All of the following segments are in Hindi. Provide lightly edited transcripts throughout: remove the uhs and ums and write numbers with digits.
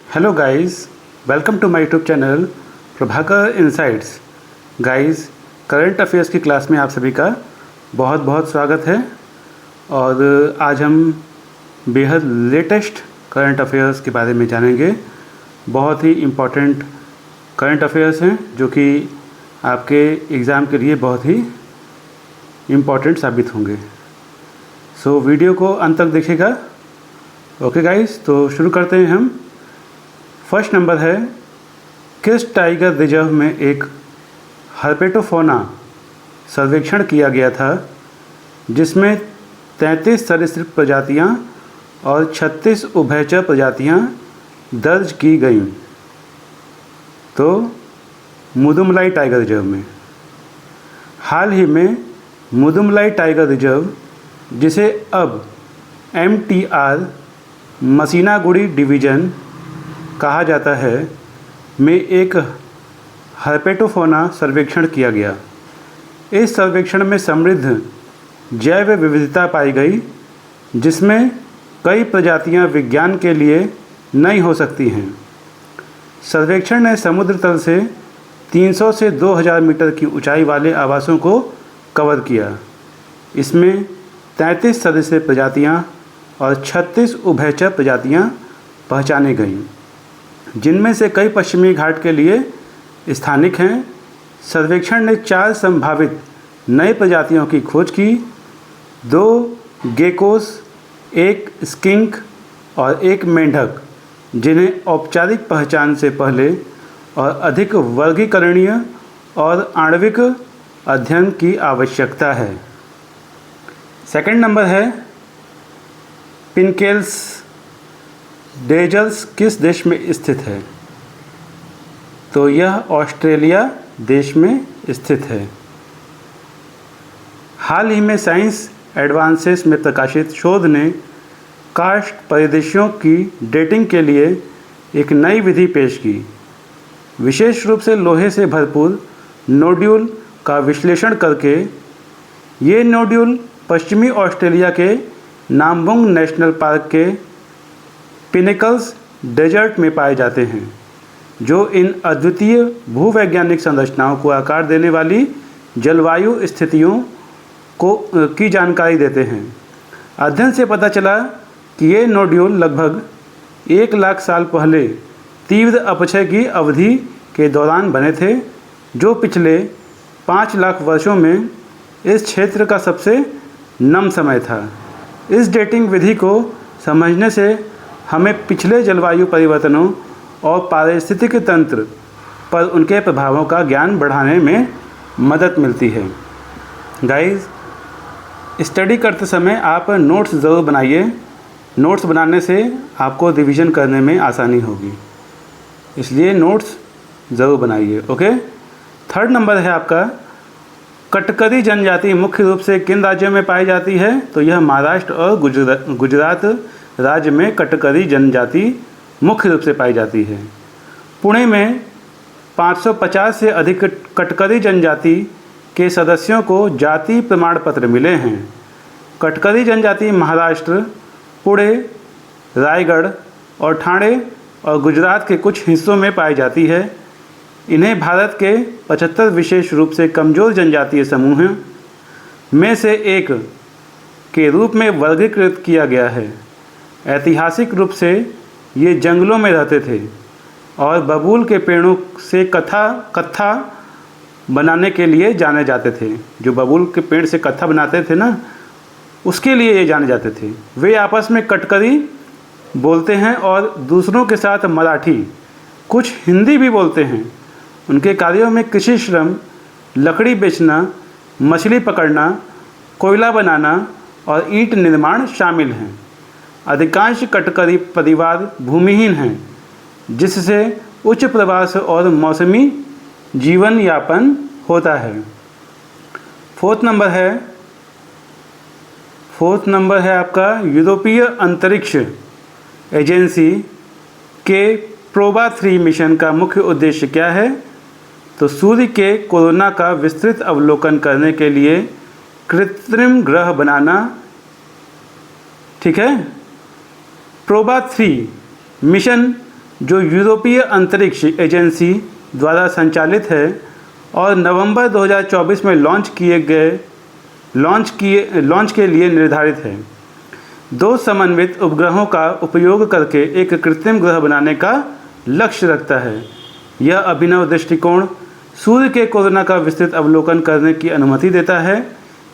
Hello guys, welcome to my YouTube channel Prabhakar Insights. Guys, current affairs की क्लास में आप सभी का बहुत बहुत स्वागत है। और आज हम बेहद लेटेस्ट करंट अफेयर्स के बारे में जानेंगे। बहुत ही इम्पोर्टेंट करंट अफेयर्स हैं जो कि आपके एग्ज़ाम के लिए बहुत ही इम्पोर्टेंट साबित होंगे। सो वीडियो को अंत तक देखिएगा। ओके गाइस, तो शुरू करते हैं हम। फर्स्ट नंबर है, किस टाइगर रिजर्व में एक हर्पेटोफोना सर्वेक्षण किया गया था जिसमें 33 सरीसृप प्रजातियां और 36 उभयचर प्रजातियां दर्ज की गईं? तो मुदुमलाई टाइगर रिजर्व में। हाल ही में मुदुमलाई टाइगर रिजर्व, जिसे अब MTR मसीनागुड़ी डिवीज़न कहा जाता है, में एक हर्पेटोफोना सर्वेक्षण किया गया। इस सर्वेक्षण में समृद्ध जैव विविधता पाई गई जिसमें कई प्रजातियां विज्ञान के लिए नई हो सकती हैं। सर्वेक्षण ने समुद्र तल से 300 से 2000 मीटर की ऊंचाई वाले आवासों को कवर किया। इसमें 33 सदस्य प्रजातियां और 36 उभयचर प्रजातियां पहचानी गईं, जिनमें से कई पश्चिमी घाट के लिए स्थानिक हैं। सर्वेक्षण ने 4 संभावित नई प्रजातियों की खोज की, 2 गेकोस, 1 स्किंक और 1 मेंढक, जिन्हें औपचारिक पहचान से पहले और अधिक वर्गीकरणीय और आणविक अध्ययन की आवश्यकता है। सेकंड नंबर है, पिनकेल्स डेजर्ट्स किस देश में स्थित है? तो यह ऑस्ट्रेलिया देश में स्थित है। हाल ही में साइंस एडवांसेस में प्रकाशित शोध ने कास्ट परिदृश्यों की डेटिंग के लिए एक नई विधि पेश की। विशेष रूप से लोहे से भरपूर नोड्यूल का विश्लेषण करके ये नोड्यूल पश्चिमी ऑस्ट्रेलिया के नाम्बुंग नेशनल पार्क के पिनेकल्स डेजर्ट में पाए जाते हैं, जो इन अद्वितीय भूवैज्ञानिक संरचनाओं को आकार देने वाली जलवायु स्थितियों की जानकारी देते हैं। अध्ययन से पता चला कि ये नोड्यूल लगभग 1 लाख साल पहले तीव्र अपक्षय की अवधि के दौरान बने थे, जो पिछले 5 लाख वर्षों में इस क्षेत्र का सबसे नम समय था। इस डेटिंग विधि को समझने से हमें पिछले जलवायु परिवर्तनों और पारिस्थितिक तंत्र पर उनके प्रभावों का ज्ञान बढ़ाने में मदद मिलती है। गाइस, स्टडी करते समय आप नोट्स ज़रूर बनाइए। नोट्स बनाने से आपको रिवीजन करने में आसानी होगी, इसलिए नोट्स ज़रूर बनाइए। ओके। थर्ड नंबर है आपका, कटकरी जनजाति मुख्य रूप से किन राज्यों में पाई जाती है? तो यह महाराष्ट्र और गुजरात राज्य में कटकरी जनजाति मुख्य रूप से पाई जाती है। पुणे में 550 से अधिक कटकरी जनजाति के सदस्यों को जाति प्रमाण पत्र मिले हैं। कटकरी जनजाति महाराष्ट्र, पुणे, रायगढ़ और ठाणे और गुजरात के कुछ हिस्सों में पाई जाती है। इन्हें भारत के 75 विशेष रूप से कमज़ोर जनजातीय समूहों में से एक के रूप में वर्गीकृत किया गया है। ऐतिहासिक रूप से ये जंगलों में रहते थे और बबूल के पेड़ों से कत्था बनाने के लिए जाने जाते थे। जो बबूल के पेड़ से कत्था बनाते थे ना, उसके लिए ये जाने जाते थे। वे आपस में कटकरी बोलते हैं और दूसरों के साथ मराठी, कुछ हिंदी भी बोलते हैं। उनके कार्यों में कृषि श्रम, लकड़ी बेचना, मछली पकड़ना, कोयला बनाना और ईंट निर्माण शामिल हैं। अधिकांश कटकरी परिवार भूमिहीन हैं, जिससे उच्च प्रवास और मौसमी जीवन यापन होता है। फोर्थ नंबर है आपका, यूरोपीय अंतरिक्ष एजेंसी के प्रोबा 3 मिशन का मुख्य उद्देश्य क्या है? तो सूर्य के कोरोना का विस्तृत अवलोकन करने के लिए कृत्रिम ग्रह बनाना। ठीक है। प्रोबा 3 मिशन जो यूरोपीय अंतरिक्ष एजेंसी द्वारा संचालित है और नवंबर 2024 में लॉन्च के लिए निर्धारित है। 2 समन्वित उपग्रहों का उपयोग करके एक कृत्रिम ग्रह बनाने का लक्ष्य रखता है। यह अभिनव दृष्टिकोण सूर्य के कोरोना का विस्तृत अवलोकन करने की अनुमति देता है,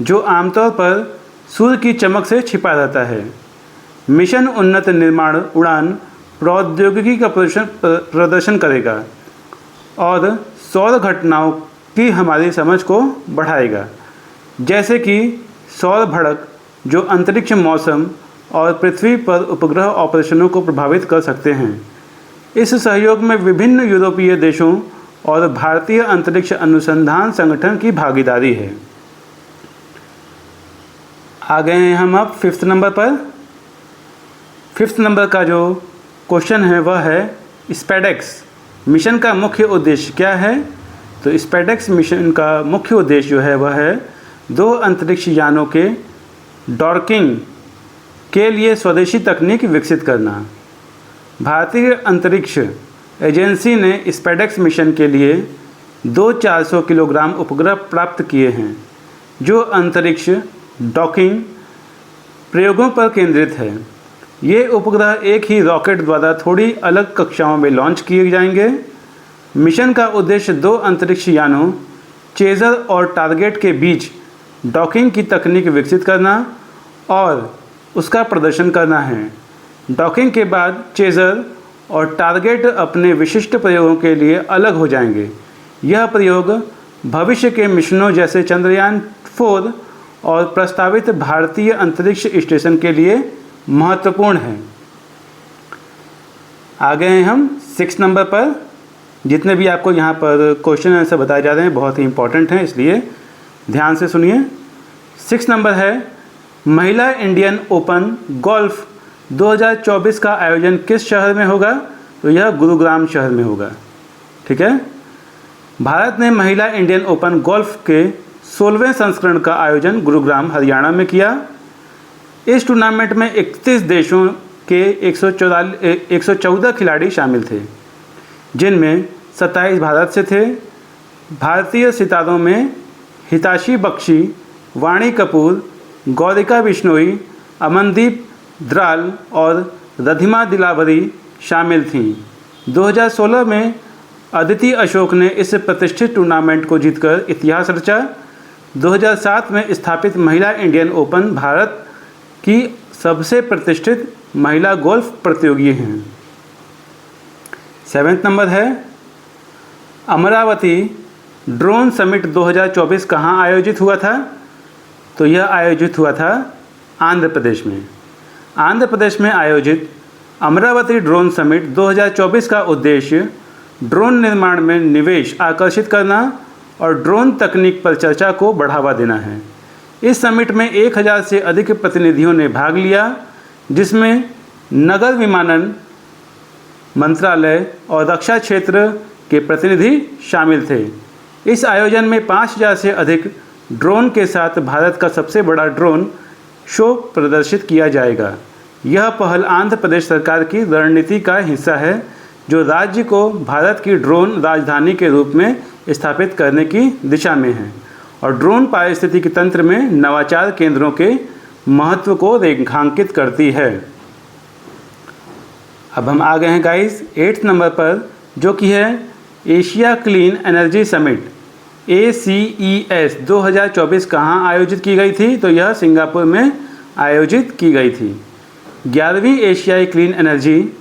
जो आमतौर पर सूर्य की चमक से छिपा रहता है। मिशन उन्नत निर्माण उड़ान प्रौद्योगिकी का प्रदर्शन करेगा और सौर घटनाओं की हमारी समझ को बढ़ाएगा, जैसे कि सौर भड़क जो अंतरिक्ष मौसम और पृथ्वी पर उपग्रह ऑपरेशनों को प्रभावित कर सकते हैं। इस सहयोग में विभिन्न यूरोपीय देशों और भारतीय अंतरिक्ष अनुसंधान संगठन की भागीदारी है। आ गए हैं हम अब 5th नंबर पर। 5th नंबर का जो क्वेश्चन है वह है स्पेडेक्स मिशन का मुख्य उद्देश्य क्या है। तो स्पेडेक्स मिशन का मुख्य उद्देश्य जो है वह है 2 अंतरिक्ष यानों के डॉकिंग के लिए स्वदेशी तकनीक विकसित करना। भारतीय अंतरिक्ष एजेंसी ने स्पेडेक्स मिशन के लिए 2 400 किलोग्राम उपग्रह प्राप्त किए हैं, जो अंतरिक्ष डॉकिंग प्रयोगों पर केंद्रित है। ये उपग्रह एक ही रॉकेट द्वारा थोड़ी अलग कक्षाओं में लॉन्च किए जाएंगे। मिशन का उद्देश्य 2 अंतरिक्ष यानों चेज़र और टारगेट के बीच डॉकिंग की तकनीक विकसित करना और उसका प्रदर्शन करना है। डॉकिंग के बाद चेज़र और टारगेट अपने विशिष्ट प्रयोगों के लिए अलग हो जाएंगे। यह प्रयोग भविष्य के मिशनों जैसे चंद्रयान 4 और प्रस्तावित भारतीय अंतरिक्ष स्टेशन के लिए महत्वपूर्ण है। आ गए हैं हम 6 नंबर पर। जितने भी आपको यहाँ पर क्वेश्चन आंसर बताए जा रहे हैं बहुत ही इंपॉर्टेंट हैं, इसलिए ध्यान से सुनिए। 6 नंबर है महिला इंडियन ओपन गोल्फ 2024 का आयोजन किस शहर में होगा। तो यह गुरुग्राम शहर में होगा। ठीक है। भारत ने महिला इंडियन ओपन गोल्फ के 16वें संस्करण का आयोजन गुरुग्राम हरियाणा में किया। इस टूर्नामेंट में 31 देशों के 114 खिलाड़ी शामिल थे, जिनमें 27 भारत से थे। भारतीय सितारों में हिताशी बख्शी, वाणी कपूर, गौरिका बिश्नोई, अमनदीप द्राल और रधिमा दिलावरी शामिल थीं। 2016 में अदिति अशोक ने इस प्रतिष्ठित टूर्नामेंट को जीतकर इतिहास रचा। 2007 में स्थापित महिला इंडियन ओपन भारत की सबसे प्रतिष्ठित महिला गोल्फ प्रतियोगी हैं। 7th नंबर है अमरावती ड्रोन समिट 2024 कहाँ आयोजित हुआ था। तो यह आयोजित हुआ था आंध्र प्रदेश में। आंध्र प्रदेश में आयोजित अमरावती ड्रोन समिट 2024 का उद्देश्य ड्रोन निर्माण में निवेश आकर्षित करना और ड्रोन तकनीक पर चर्चा को बढ़ावा देना है। इस समिट में 1000 से अधिक प्रतिनिधियों ने भाग लिया, जिसमें नगर विमानन मंत्रालय और रक्षा क्षेत्र के प्रतिनिधि शामिल थे। इस आयोजन में 5000 से अधिक ड्रोन के साथ भारत का सबसे बड़ा ड्रोन शो प्रदर्शित किया जाएगा। यह पहल आंध्र प्रदेश सरकार की रणनीति का हिस्सा है, जो राज्य को भारत की ड्रोन राजधानी के रूप में स्थापित करने की दिशा में है और ड्रोन पारिस्थितिकी तंत्र में नवाचार केंद्रों के महत्व को रेखांकित करती है। अब हम आ गए हैं गाइस 8th नंबर पर, जो कि है Asia clean energy summit ACES 2024 कहाँ आयोजित की गई थी। तो यह सिंगापुर में आयोजित की गई थी। 11वीं एशियाई क्लीन एनर्जी,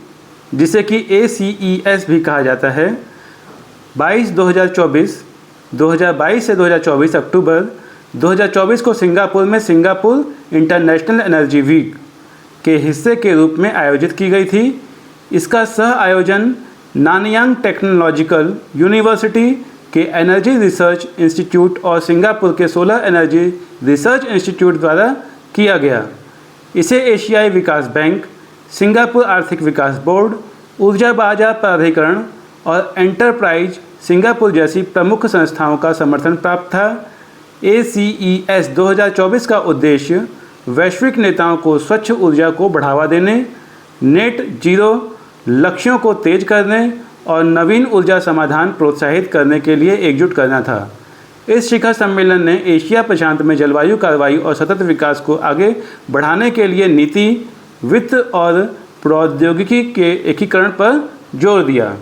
जिसे कि ACES भी कहा जाता है, 2022 से 2024 अक्टूबर 2024 को सिंगापुर में सिंगापुर इंटरनेशनल एनर्जी वीक के हिस्से के रूप में आयोजित की गई थी। इसका सह आयोजन नानयांग टेक्नोलॉजिकल यूनिवर्सिटी के एनर्जी रिसर्च इंस्टीट्यूट और सिंगापुर के सोलर एनर्जी रिसर्च इंस्टीट्यूट द्वारा किया गया। इसे एशियाई विकास बैंक, सिंगापुर आर्थिक विकास बोर्ड, ऊर्जा बाजार प्राधिकरण और एंटरप्राइज सिंगापुर जैसी प्रमुख संस्थाओं का समर्थन प्राप्त था। ACES 2024 का उद्देश्य वैश्विक नेताओं को स्वच्छ ऊर्जा को बढ़ावा देने, नेट जीरो लक्ष्यों को तेज करने और नवीन ऊर्जा समाधान प्रोत्साहित करने के लिए एकजुट करना था। इस शिखर सम्मेलन ने एशिया प्रशांत में जलवायु कार्रवाई और सतत विकास को आगे बढ़ाने के लिए नीति, वित्त और प्रौद्योगिकी के एकीकरण पर जोर दिया।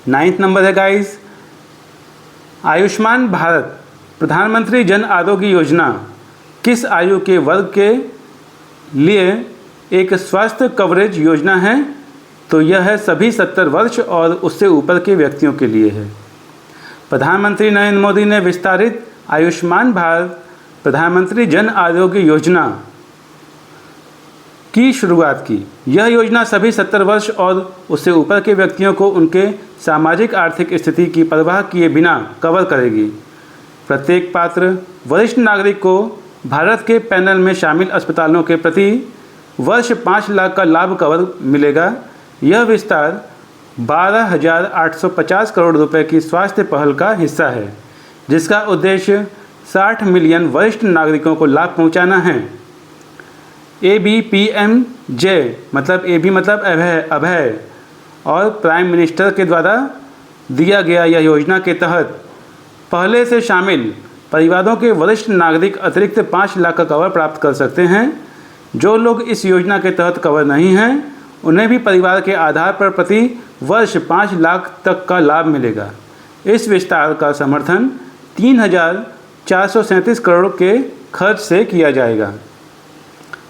9th नंबर है गाइस, आयुष्मान भारत प्रधानमंत्री जन आरोग्य योजना किस आयु के वर्ग के लिए एक स्वास्थ्य कवरेज योजना है? तो यह है सभी 70 वर्ष और उससे ऊपर के व्यक्तियों के लिए है। प्रधानमंत्री नरेंद्र मोदी ने विस्तारित आयुष्मान भारत प्रधानमंत्री जन आरोग्य योजना की शुरुआत की। यह योजना सभी 70 वर्ष और उससे ऊपर के व्यक्तियों को उनके सामाजिक आर्थिक स्थिति की परवाह किए बिना कवर करेगी। प्रत्येक पात्र वरिष्ठ नागरिक को भारत के पैनल में शामिल अस्पतालों के प्रति वर्ष 5 लाख का लाभ कवर मिलेगा। यह विस्तार 12,850 करोड़ रुपए की स्वास्थ्य पहल का हिस्सा है, जिसका उद्देश्य 60 मिलियन वरिष्ठ नागरिकों को लाभ पहुंचाना है। ABPMJ मतलब AB मतलब अभय और प्राइम मिनिस्टर के द्वारा दिया गया यह योजना के तहत पहले से शामिल परिवारों के वरिष्ठ नागरिक अतिरिक्त 5 लाख का कवर प्राप्त कर सकते हैं। जो लोग इस योजना के तहत कवर नहीं हैं उन्हें भी परिवार के आधार पर प्रति वर्ष 5 लाख तक का लाभ मिलेगा। इस विस्तार का समर्थन 3,437 करोड़ के खर्च से किया जाएगा।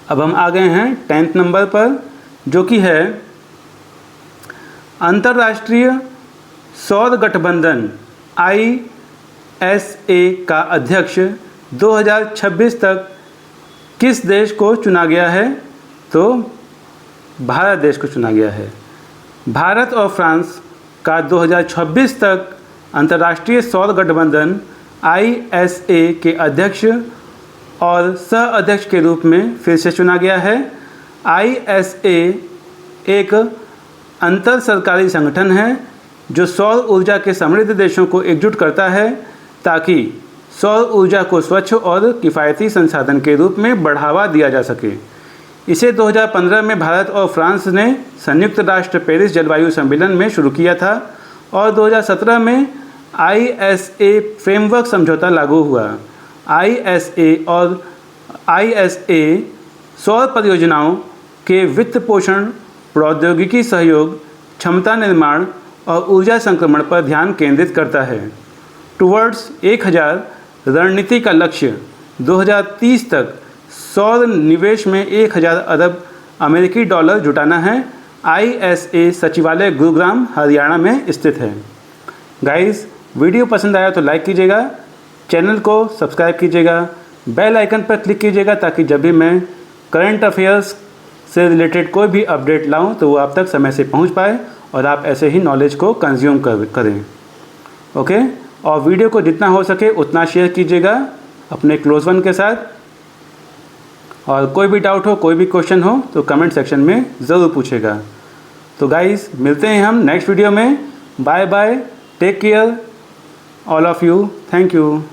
अब हम आ गए हैं 10th नंबर पर, जो कि है अंतर्राष्ट्रीय सौर गठबंधन ISA का अध्यक्ष 2026 तक किस देश को चुना गया है? तो भारत देश को चुना गया है। भारत और फ्रांस का 2026 तक अंतर्राष्ट्रीय सौर गठबंधन ISA के अध्यक्ष और सह अध्यक्ष के रूप में फिर से चुना गया है। ISA एक अंतर सरकारी संगठन है जो सौर ऊर्जा के समृद्ध देशों को एकजुट करता है ताकि सौर ऊर्जा को स्वच्छ और किफ़ायती संसाधन के रूप में बढ़ावा दिया जा सके। इसे 2015 में भारत और फ्रांस ने संयुक्त राष्ट्र पेरिस जलवायु सम्मेलन में शुरू किया था और 2017 में ISA फ्रेमवर्क समझौता लागू हुआ। ISA सौर परियोजनाओं के वित्त पोषण, प्रौद्योगिकी सहयोग, क्षमता निर्माण और ऊर्जा संक्रमण पर ध्यान केंद्रित करता है। टुवर्ड्स 1000 रणनीति का लक्ष्य 2030 तक सौर निवेश में 1000 अरब अमेरिकी डॉलर जुटाना है। ISA सचिवालय गुरुग्राम हरियाणा में स्थित है। गाइस, वीडियो पसंद आया तो लाइक कीजिएगा, चैनल को सब्सक्राइब कीजिएगा, बेल आइकन पर क्लिक कीजिएगा ताकि जब भी मैं करंट अफेयर्स से रिलेटेड कोई भी अपडेट लाऊं तो वो आप तक समय से पहुंच पाए और आप ऐसे ही नॉलेज को कंज्यूम करें। ओके, और वीडियो को जितना हो सके उतना शेयर कीजिएगा अपने क्लोज वन के साथ। और कोई भी डाउट हो, कोई भी क्वेश्चन हो तो कमेंट सेक्शन में ज़रूर पूछेगा। तो गाइस, मिलते हैं हम नेक्स्ट वीडियो में। Bye bye, take care all of you, thank you.